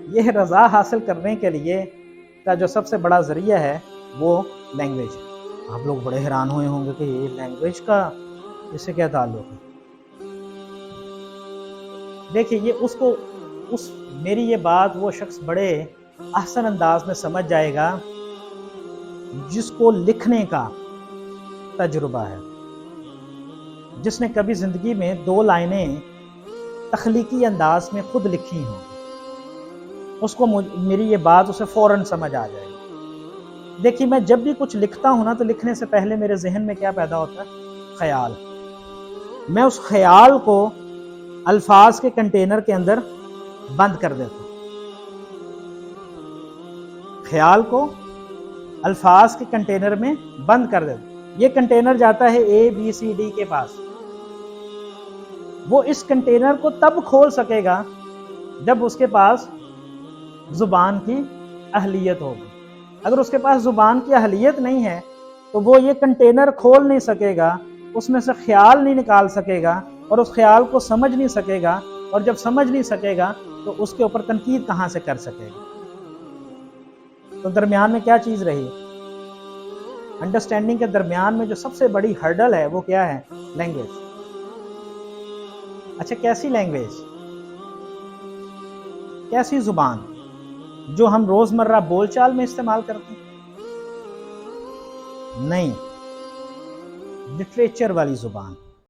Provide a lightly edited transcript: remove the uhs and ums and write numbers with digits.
یہ رضا حاصل کرنے کے لیے کا جو سب سے بڑا ذریعہ ہے وہ لینگویج ہے۔ آپ لوگ بڑے حیران ہوئے ہوں گے کہ یہ لینگویج کا اس سے کیا تعلق ہے۔ دیکھیے یہ میری یہ بات وہ شخص بڑے احسن انداز میں سمجھ جائے گا جس کو لکھنے کا تجربہ ہے، جس نے کبھی زندگی میں 2 لائنیں تخلیقی انداز میں خود لکھی ہوں، اس کو میری یہ بات اسے فوراً سمجھ آ جائے گی۔ دیکھیے میں جب بھی کچھ لکھتا ہوں نا تو لکھنے سے پہلے میرے ذہن میں کیا پیدا ہوتا ہے؟ خیال۔ میں اس خیال کو الفاظ کے کنٹینر کے اندر بند کر دیتا ہوں۔ خیال کو الفاظ کے کنٹینر میں بند کر دیتا ہوں۔ یہ کنٹینر جاتا ہے ABCD کے پاس، وہ اس کنٹینر کو تب کھول سکے گا جب اس کے پاس زبان کی اہلیت ہوگی۔ اگر اس کے پاس زبان کی اہلیت نہیں ہے تو وہ یہ کنٹینر کھول نہیں سکے گا، اس میں سے خیال نہیں نکال سکے گا، اور اس خیال کو سمجھ نہیں سکے گا، اور جب سمجھ نہیں سکے گا تو اس کے اوپر تنقید کہاں سے کر سکے گا۔ تو درمیان میں کیا چیز رہی؟ انڈرسٹینڈنگ کے درمیان میں جو سب سے بڑی ہرڈل ہے وہ کیا ہے؟ لینگویج۔ اچھا کیسی لینگویج؟ کیسی زبان؟ جو ہم روزمرہ بول چال میں استعمال کرتے ہیں؟ نہیں، لٹریچر والی زبان۔